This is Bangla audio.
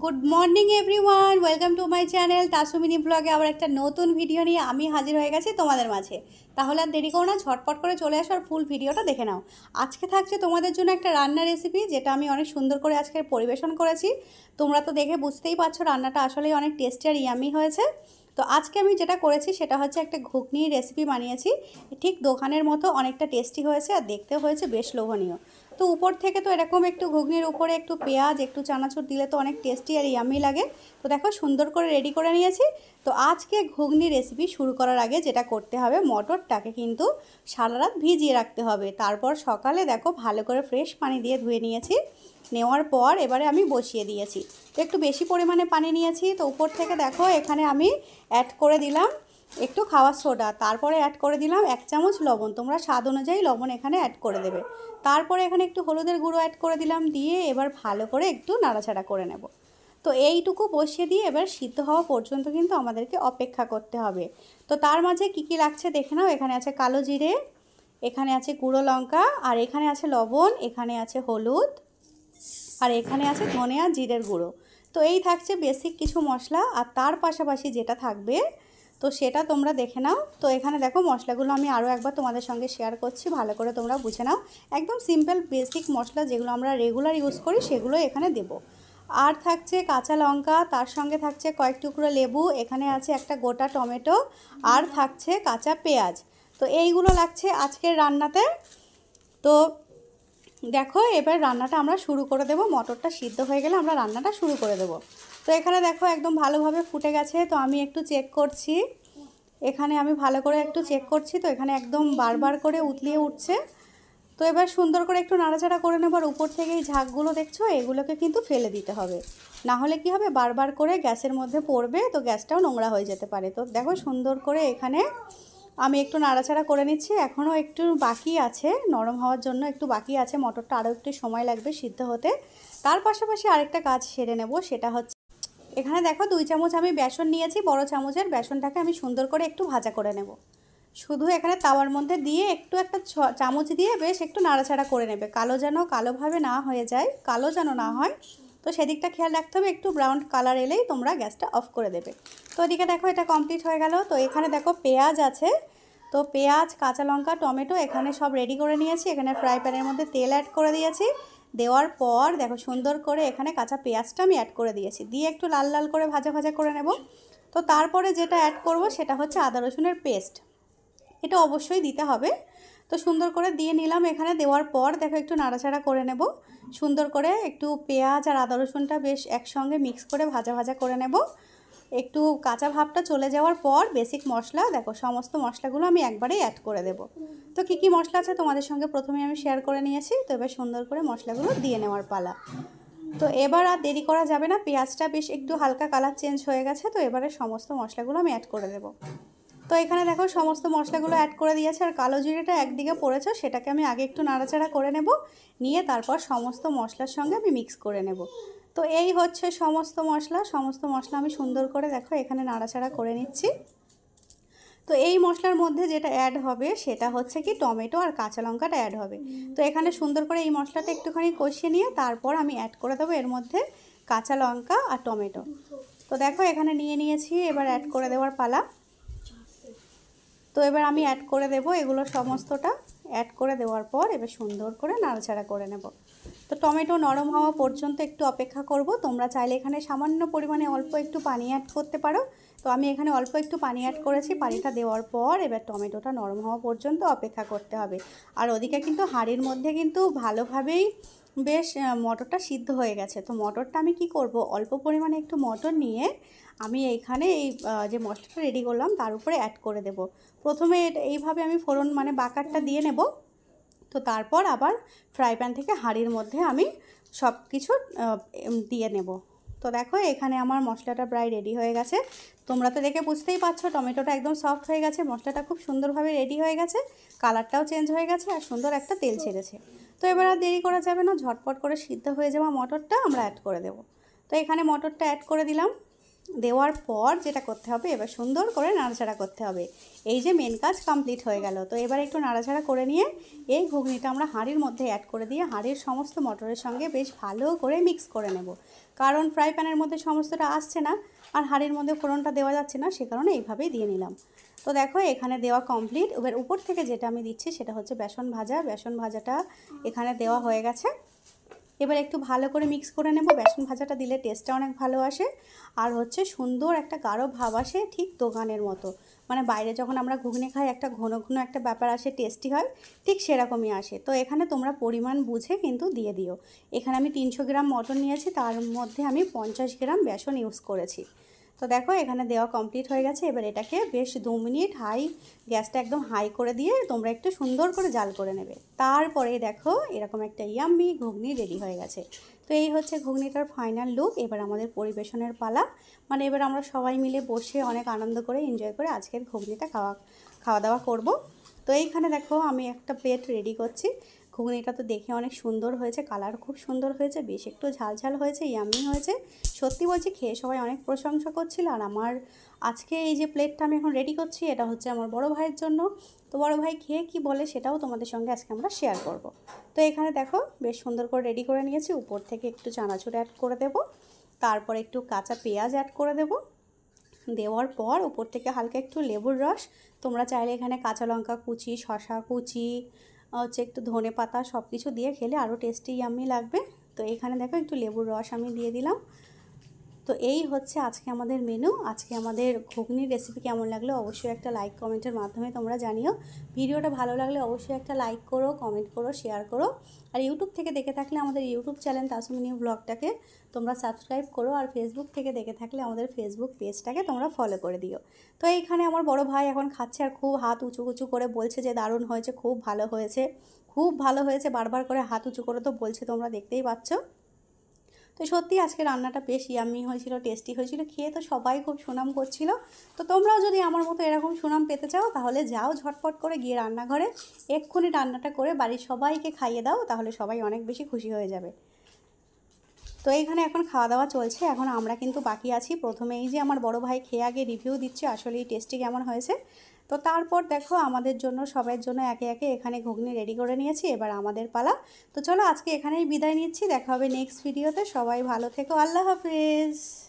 Good morning everyone, welcome to my channel Tasumini ব্লগে আবার একটা নতুন ভিডিও নিয়ে আমি হাজির হয়ে গেছি তোমাদের মাঝে। তাহলে আর দেরি করো না, ঝটপট করে চলে আসো আর ফুল ভিডিওটা দেখে নাও। আজকে থাকছে তোমাদের জন্য একটা রান্নার রেসিপি, যেটা আমি অনেক সুন্দর করে আজকে পরিবেশন করেছি। তোমরা তো দেখে বুঝতেই পারছো রান্নাটা আসলেই অনেক টেস্টি আর ইয়ামি হয়েছে। তো আজকে আমি যেটা করেছি সেটা হচ্ছে একটা ঘুগনির রেসিপি বানিয়েছি। ঠিক দোকানের মতো অনেকটা টেস্টি হয়েছে আর দেখতেও হয়েছে বেশ লোভনীয়। তো উপর থেকে তো এরকম একটু ঘুগনির উপরে একটু পেঁয়াজ একটু চানাচুর দিলে তো অনেক টেস্টি আর ইয়ামি লাগে। তো দেখো সুন্দর করে রেডি করে নিয়েছি। তো আজকে ঘুগনি রেসিপি শুরু করার আগে যেটা করতে হবে, মটরটাকে কিন্তু সারা রাত ভিজিয়ে রাখতে হবে। তারপর সকালে দেখো ভালো করে ফ্রেশ পানি দিয়ে ধুয়ে নিয়েছি। নেওয়ার পর এবারে আমি বসিয়ে দিয়েছি। তো একটু বেশি পরিমাণে পানি নিয়েছি। তো উপর থেকে দেখো এখানে আমি অ্যাড করে দিলাম একটু খাওয়ার সোডা, তারপরে অ্যাড করে দিলাম 1 চামচ লবণ। তোমরা স্বাদ অনুযায়ী লবণ এখানে অ্যাড করে দেবে। তারপরে এখানে একটু হলুদের গুঁড়ো অ্যাড করে দিলাম, দিয়ে এবার ভালো করে একটু নাড়াচাড়া করে নেব। তো এইটুকু বসিয়ে দিয়ে এবার সিদ্ধ হওয়া পর্যন্ত কিন্তু আমাদেরকে অপেক্ষা করতে হবে। তো তার মাঝে কি কি লাগছে দেখে নাও। এখানে আছে কালো জিরে, এখানে আছে গুঁড়ো লঙ্কা, আর এখানে আছে লবণ, এখানে আছে হলুদ, আর এখানে আছে ধনে আর জিরের গুঁড়ো। তো এই থাকছে বেসিক কিছু মশলা। আর তার পাশাপাশি যেটা থাকবে তো সেটা তোমরা দেখে নাও। তো এখানে দেখো মশলাগুলো আমি আরও একবার তোমাদের সঙ্গে শেয়ার করছি, ভালো করে তোমরা বুঝে নাও। একদম সিম্পল বেসিক মশলা যেগুলো আমরা রেগুলার ইউজ করি সেগুলো এখানে দেব। আর থাকছে কাঁচা লঙ্কা, তার সঙ্গে থাকছে কয়েক টুকরো লেবু, এখানে আছে একটা গোটা টমেটো, আর থাকছে কাঁচা পেঁয়াজ। তো এইগুলো লাগছে আজকের রান্নাতে। তো দেখো এবার রান্নাটা আমরা শুরু করে দেব। মটরটা সিদ্ধ হয়ে গেলে আমরা রান্নাটা শুরু করে দেব। তো এখানে দেখো একদম ভালোভাবে ফুটে গেছে। তো আমি একটু চেক করছি, এখানে আমি ভালো করে একটু চেক করছি। তো এখানে একদম বারবার করে উতলিয়ে উঠছে। তো এবার সুন্দর করে একটু নাড়াচাড়া করে নেবার। উপর থেকে এই ঝাঁকগুলো দেখছো, এগুলোকে কিন্তু ফেলে দিতে হবে, না হলে কি হবে বারবার করে গ্যাসের মধ্যে পড়বে, তো গ্যাসটাও নোংরা হয়ে যেতে পারে। তো দেখো সুন্দর করে এখানে আমি একটু নাড়াচাড়া করে নিচ্ছি। এখনও একটু বাকি আছে, নরম হওয়ার জন্য একটু বাকি আছে, মটরটা আরও একটু সময় লাগবে সিদ্ধ হতে। তার পাশাপাশি আরেকটা কাজ সেরে নেব, সেটা হচ্ছে এখানে দেখো 2 চামচ আমি বেসন নিয়েছি। বড় চামচের বেসনটাকে আমি সুন্দর করে একটু ভাজা করে নেব। শুধু এখানে তাওয়ার মধ্যে দিয়ে একটু একটা চামচ দিয়ে বেশ একটু নাড়াচাড়া করে নেবে, কালোভাবে না হয়ে যায়, কালো যেন না হয়। তো সেদিকটা খেয়াল রাখতে হবে। একটু ব্রাউন কালার এলেই তোমরা গ্যাসটা অফ করে দেবে। তো এদিকে দেখো এটা কমপ্লিট হয়ে গেল। তো এখানে দেখো পেঁয়াজ আছে। তো পেঁয়াজ, কাঁচা লঙ্কা, টমেটো এখানে সব রেডি করে নিয়েছি। এখানে ফ্রাই প্যানের মধ্যে তেল অ্যাড করে দিয়েছি। দেওয়ার পর দেখো সুন্দর করে এখানে কাঁচা পেঁয়াজটা আমি অ্যাড করে দিয়েছি, দিয়ে একটু লাল লাল করে ভাজা ভাজা করে নেব। তো তারপরে যেটা অ্যাড করব সেটা হচ্ছে আদা রসুনের পেস্ট, এটা অবশ্যই দিতে হবে। তো সুন্দর করে দিয়ে নিলাম। এখানে দেওয়ার পর দেখো একটু নাড়াচাড়া করে নেব। সুন্দর করে একটু পেঁয়াজ আর আদা রসুনটা বেশ একসঙ্গে মিক্স করে ভাজা ভাজা করে নেব। একটু কাঁচা ভাবটা চলে যাওয়ার পর বেসিক মশলা দেখো সমস্ত মশলাগুলো আমি একবারেই অ্যাড করে দেব। তো কী কী মশলা আছে তোমাদের সঙ্গে প্রথমে আমি শেয়ার করে নিয়েছি। তো এবার সুন্দর করে মশলাগুলো দিয়ে নেওয়ার পালা। তো এবার আর দেরি করা যাবে না, পেঁয়াজটা বেশ একটু হালকা কালার চেঞ্জ হয়ে গেছে। তো এবারে সমস্ত মশলাগুলো আমি অ্যাড করে দেবো। তো এখানে দেখো সমস্ত মশলাগুলো অ্যাড করে দিয়েছে। আর কালো জিরেটা একদিকে পড়েছে, সেটাকে আমি আগে একটু নাড়াচাড়া করে নেব, নিয়ে তারপর সমস্ত মশলার সঙ্গে আমি মিক্স করে নেব। তো এই হচ্ছে সমস্ত মশলা আমি সুন্দর করে দেখো এখানে নাড়াচাড়া করে নিচ্ছি। তো এই মশলার মধ্যে যেটা অ্যাড হবে সেটা হচ্ছে কি টমেটো আর কাঁচা লঙ্কাটা অ্যাড হবে। তো এখানে সুন্দর করে এই মশলাটা একটুখানি কষিয়ে নিয়ে তারপর আমি অ্যাড করে দেবো এর মধ্যে কাঁচা লঙ্কা আর টমেটো। তো দেখো এখানে নিয়ে নিয়েছি, এবার অ্যাড করে দেওয়ার পালা। তো এবার আমি অ্যাড করে দেব এগুলো সমস্তটা। অ্যাড করে দেওয়ার পর এবার সুন্দর করে নাড়াচাড়া করে নেব। তো টমেটো নরম হওয়া পর্যন্ত একটু অপেক্ষা করব। তোমরা চাইলে এখানে সামান্য পরিমাণে অল্প একটু পানি অ্যাড করতে পারো। তো আমি এখানে অল্প একটু পানি অ্যাড করেছি। পানিটা দেওয়ার পর এবার টমেটোটা নরম হওয়া পর্যন্ত অপেক্ষা করতে হবে। আর ওদিকে কিন্তু হাঁড়ির মধ্যে কিন্তু ভালোভাবেই বেশ মটরটা সিদ্ধ হয়ে গেছে। তো মটরটা আমি কি করব, অল্প পরিমাণে একটু মটর নিয়ে আমি এইখানে এই যে মশলাটা রেডি করলাম তার উপরে অ্যাড করে দেব। প্রথমে এইভাবে আমি ফোড়ন মানে বাকারটা দিয়ে নেব। তো তারপর আবার ফ্রাই প্যান থেকে হাঁড়ির মধ্যে আমি সব কিছু দিয়ে নেব। তো দেখো এখানে আমার মশলাটা প্রায় রেডি হয়ে গেছে। তোমরা তো দেখে বুঝতেই পারছো টমেটোটা একদম সফট হয়ে গেছে, মশলাটা খুব সুন্দরভাবে রেডি হয়ে গেছে, কালারটাও চেঞ্জ হয়ে গেছে আর সুন্দর একটা তেল ছেড়েছে। তো এবার আর দেরি করা যাবে না, ঝটপট করে সিদ্ধ হয়ে যাওয়া মটরটা আমরা অ্যাড করে দেব। তো এখানে মটরটা অ্যাড করে দিলাম। দেওয়ার পর যেটা করতে হবে, এবার সুন্দর করে নাড়াচাড়া করতে হবে। এই যে মেন কাজ কমপ্লিট হয়ে গেল। তো এবার একটু নাড়াচাড়া করে নিয়ে এই ঘুগনিটা আমরা হাঁড়ির মধ্যে অ্যাড করে দিয়ে হাঁড়ির সমস্ত মটরের সঙ্গে বেশ ভালো করে মিক্স করে নেব। কারণ ফ্রাই প্যানের মধ্যে সমস্তটা আসছে না আর হাঁড়ির মধ্যে ফোড়নটা দেওয়া যাচ্ছে না, সে কারণে এইভাবেই দিয়ে নিলাম। তো দেখো এখানে দেওয়া কমপ্লিট। এবার উপর থেকে যেটা আমি দিচ্ছি সেটা হচ্ছে বেসন ভাজা। বেসন ভাজাটা এখানে দেওয়া হয়ে গেছে। এবার একটু ভালো করে মিক্স করে নেব। বেসন ভাজাটা দিলে টেস্টটা অনেক ভালো আসে আর হচ্ছে সুন্দর একটা গাঢ় ভাব আসে, ঠিক দোকানের মতো। মানে বাইরে যখন আমরা ঘুগনি খাই একটা ঘন ঘন একটা ব্যাপার আসে, টেস্টি হয়, ঠিক সেরকমই আসে। তো এখানে তোমরা পরিমাণ বুঝে কিন্তু দিয়ে দিও। এখানে আমি 300 গ্রাম মটন নিয়েছি, তার মধ্যে আমি 50 গ্রাম বেসন ইউজ করেছি। তো দেখো এখানে দেওয়া কমপ্লিট হয়ে গেছে। এবার এটাকে বেশ 2 মিনিট গ্যাসটা একদম হাই করে দিয়ে তোমরা একটু সুন্দর করে জাল করে নেবে। তারপরে দেখো এরকম একটা ইয়াম্মি ঘুগনি রেডি হয়ে গেছে। তো এই হচ্ছে ঘুগনিটার ফাইনাল লুক। এবার আমাদের পরিবেশনের পালা। মানে এবার আমরা সবাই মিলে বসে অনেক আনন্দ করে এনজয় করে আজকের ঘুগনিটা খাওয়া দাওয়া করব। তো এইখানে দেখো আমি একটা প্লেট রেডি করছি। ঘুগনিটা তো দেখে অনেক সুন্দর হয়েছে, কালার খুব সুন্দর হয়েছে, বেশ একটু ঝালঝাল হয়েছে, ইয়াম্মি হয়েছে। সত্যি বলছি খেয়ে সবাই অনেক প্রশংসা করছিল। আর আমার আজকে এই যে প্লেটটা আমি এখন রেডি করছি, এটা হচ্ছে আমার বড় ভাইয়ের জন্য। তো বড় ভাই খেয়ে কি বলে সেটাও তোমাদের সঙ্গে আজকে আমরা শেয়ার করব। তো এখানে দেখো বেশ সুন্দর করে রেডি করে নিয়েছি। উপর থেকে একটু চানাচুর অ্যাড করে দেব, তারপর একটু কাঁচা পেঁয়াজ অ্যাড করে দেব। দেওয়ার পর উপর থেকে হালকা একটু লেবুর রস, তোমরা চাইলে এখানে কাঁচা লঙ্কা কুচি, শসা কুচি, হচ্ছে একটু ধনে পাতা, সব কিছু দিয়ে খেলে আরও টেস্টি ইয়াম্মি লাগবে। তো এখানে দেখো একটু লেবুর রস আমি দিয়ে দিলাম। তো এই হচ্ছে আজকে আমাদের মেনু। আজকে আমাদের ঘুগনির রেসিপি কেমন লাগলো অবশ্যই একটা লাইক কমেন্টের মাধ্যমে তোমরা জানিও। ভিডিওটা ভালো লাগলে অবশ্যই একটা লাইক করো, কমেন্ট করো, শেয়ার করো। আর ইউটিউব থেকে দেখে থাকলে আমাদের ইউটিউব চ্যানেল তাসুমিনি ব্লগটাকে তোমরা সাবস্ক্রাইব করো। আর ফেসবুক থেকে দেখে থাকলে আমাদের ফেসবুক পেজটাকে তোমরা ফলো করে দিও। তো এইখানে আমার বড় ভাই এখন খাচ্ছে আর খুব হাত উঁচু উঁচু করে বলছে যে দারুণ হয়েছে, খুব ভালো হয়েছে, খুব ভালো হয়েছে, বারবার করে হাত উঁচু করে তো বলছে, তোমরা দেখতেই পাচ্ছ। তো সত্যি আজকে রান্নাটা বেশ ইয়াম্মি হয়েছিল, টেস্টি হয়েছিল, খেয়ে তো সবাই খুব সুনাম করছিল। তো তোমরাও যদি আমার মতো এরকম সুনাম পেতে চাও তাহলে যাও ঝটপট করে গিয়ে রান্নাঘরে এক্ষুনি রান্নাটা করে বাড়ির সবাইকে খাইয়ে দাও, তাহলে সবাই অনেক বেশি খুশি হয়ে যাবে। তো এইখানে এখন খাওয়া দাওয়া চলছে, এখন আমরা কিন্তু বাকি আছি। প্রথমে এই যে আমার বড় ভাই খেয়ে আগে রিভিউ দিচ্ছে আসলে এই টেস্টি কেমন হয়েছে। তো তারপর দেখো আমাদের জন্য সবার জন্য একে একে এখানে ঘুগনি রেডি করে নিয়েছি, এবার আমাদের পালা। তো চলো আজকে এখানেই বিদায় নিচ্ছি, দেখা হবে নেক্সট ভিডিওতে। সবাই ভালো থেকো, আল্লাহ হাফেজ।